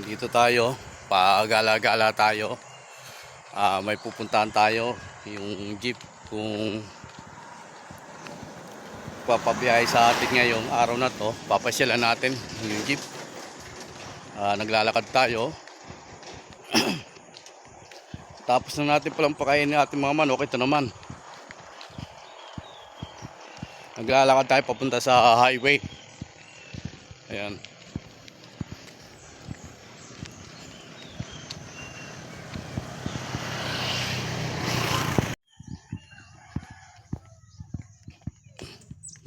Dito tayo, pagala-gala tayo. May pupuntahan tayo, yung jeep kung papabiyahe sa atin ngayong araw na to. Papasyalan natin yung jeep. Naglalakad tayo. Tapos na natin palang pakainin ng ating mga manok. Ito naman, naglalakad tayo papunta sa highway. Ayan.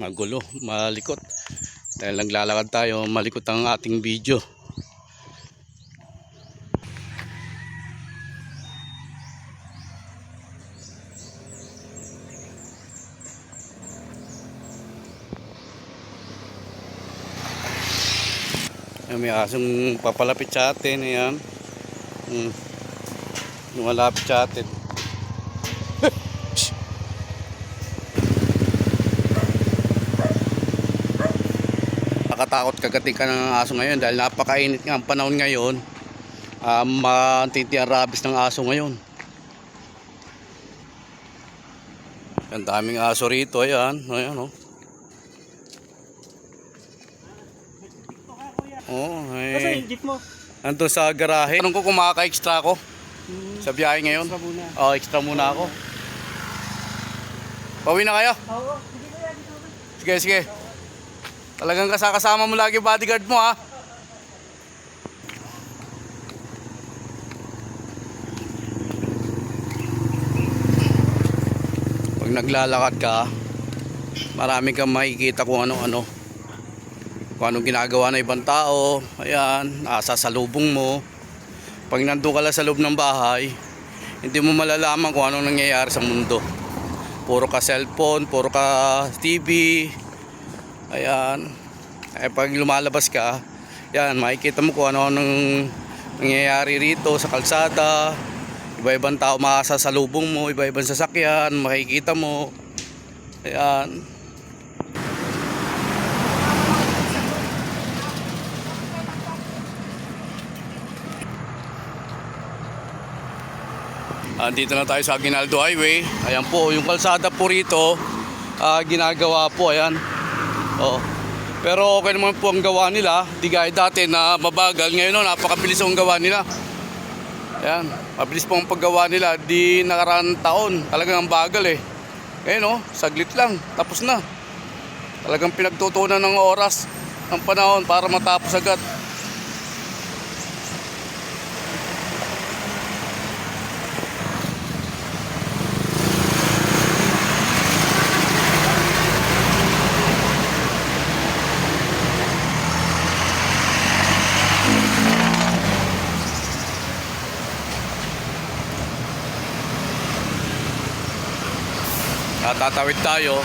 Magulo, malikot. Dahil naglalakad tayo, malikot ang ating video. May asong papalapit sa atin. Ayan. Lumalapit sa atin. Nakatakot kagating ka ng aso ngayon dahil napakainit nga ang panahon ngayon. Matindi ang rabies ng aso ngayon. Ang daming aso rito. Ayan. Ayan, oh. Oh, Kasi yung jeep mo. Nandun sa garahe. Anong ko kung makaka-extra ako sa biyahe ngayon? Extra muna. Oh, extra muna ako. Pauwi na kayo? Oo. Hindi ko yan. Sige, sige. Talagang kasama mo lagi bodyguard mo, ha? Pag naglalakad ka, marami kang makikita kung ano-ano. Kung anong ginagawa ng ibang tao. Ayan, sasalubong mo. Pag nandun ka lang sa loob ng bahay, hindi mo malalaman kung anong nangyayari sa mundo. Puro ka cellphone, puro ka TV. Ayan. Pag lumalabas ka, yan, makikita mo kung anong nangyayari rito sa kalsada. Iba-ibang tao makasasalubong mo, iba-ibang sasakyan, makikita mo. Ayan. Dito na tayo sa Aguinaldo Highway. Ayan po, yung kalsada po rito, ginagawa po, ayan. Oh. Pero okay naman po ang gawa nila. Di gaya dati na mabagal. Ngayon no, napakabilis ang gawa nila. Ayan, mabilis po ang paggawa nila. Di nakaraan taon, talagang ang bagal eh. Ngayon no, saglit lang, tapos na. Talagang pinagtutunan ng oras, ng panahon para matapos agad. Tatawid tayo.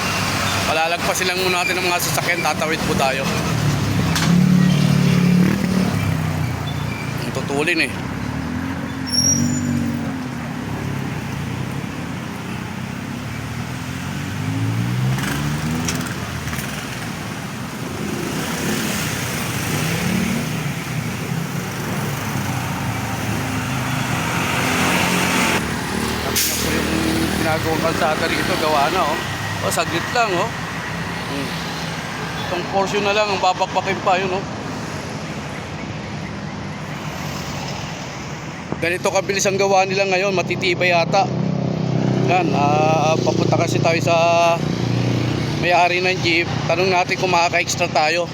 Palalagpasin lang muna natin ng mga sasakyan. Tatawid po tayo. Ang tutulin eh. Ginagawang kalsada rito, gawa na oh. Oh, saglit lang oh. Itong portion na lang ang babakbakin pa yun oh. Ganito kabilis ang gawa nila ngayon, matitibay yata. Yan, papunta kasi tayo sa may-ari ng jeep. Tanong natin kung makaka-extra tayo.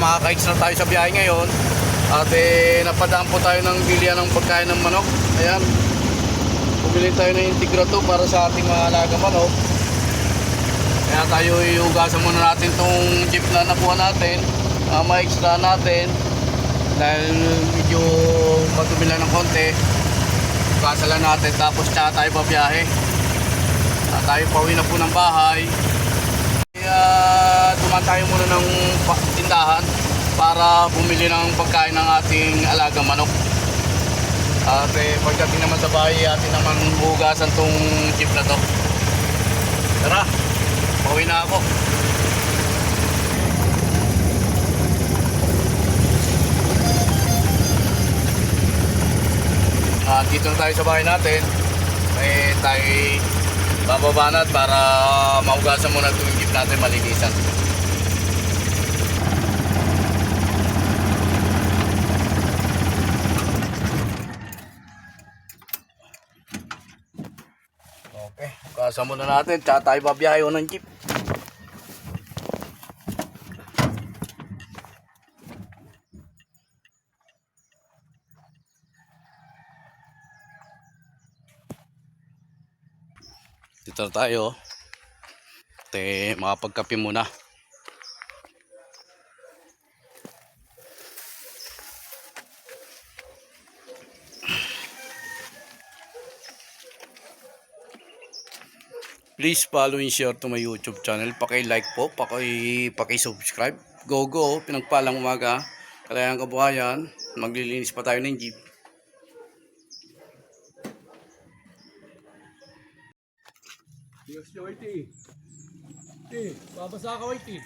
Makaka-extra tayo sa biyahe ngayon. At napadaan po tayo ng bilihan ng pagkain ng manok. Ayan, bumili tayo ng Integra 2 para sa ating mga alaga manok. Kaya tayo iugasan muna natin tong jeep na nakuha natin. ma-extra natin dahil medyo madumi lang ng konti. Kasalan natin tapos tsaka tayo pabiyahe. Tayo pauwi na po ng bahay. Kaya dumaan tayo muna ng tindahan para bumili ng pagkain ng ating alagang manok. At pagdating naman sa bahay, atin naman hugasan tong jeep na to. Tara, pauwi na ako. Dito na tayo sa bahay natin. Tayo bababa na para mahugasan muna itong jeep natin, malinisan. Okay, hugasan muna natin, tsaka tayo babiyahe ng jeep. Dito na tayo. Makapagkape muna. Please follow and share to my YouTube channel. Paki-like po, paki-subscribe. Go go, pinagpalang umaga. Kalayang kabuhayan. Maglilinis pa tayo ng jeep. Yes, Whitey. Babasa ka, Whitey.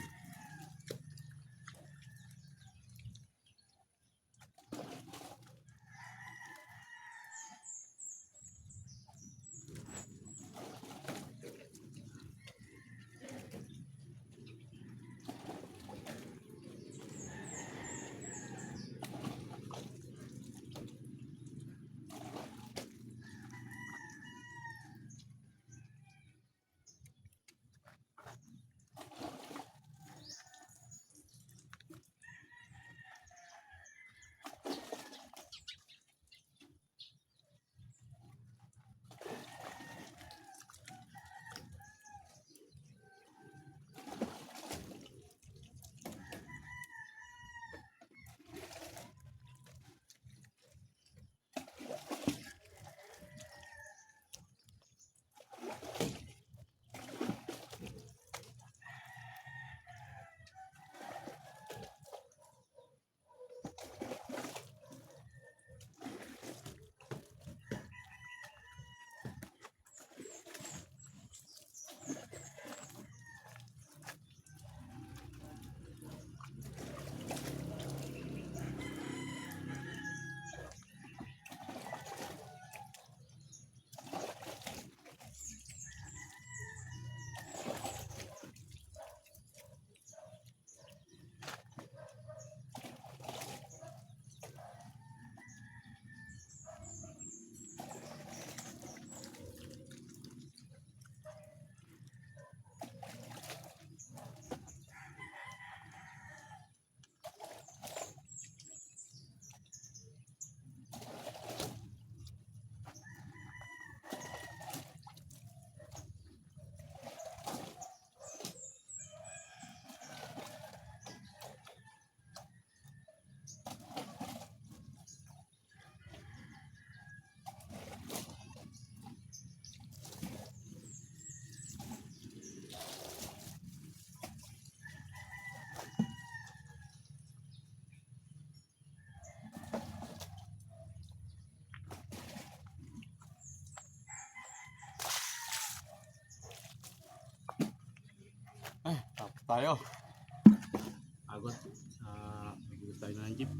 Tapos tayo. Agad. Magugas tayo ng jeep.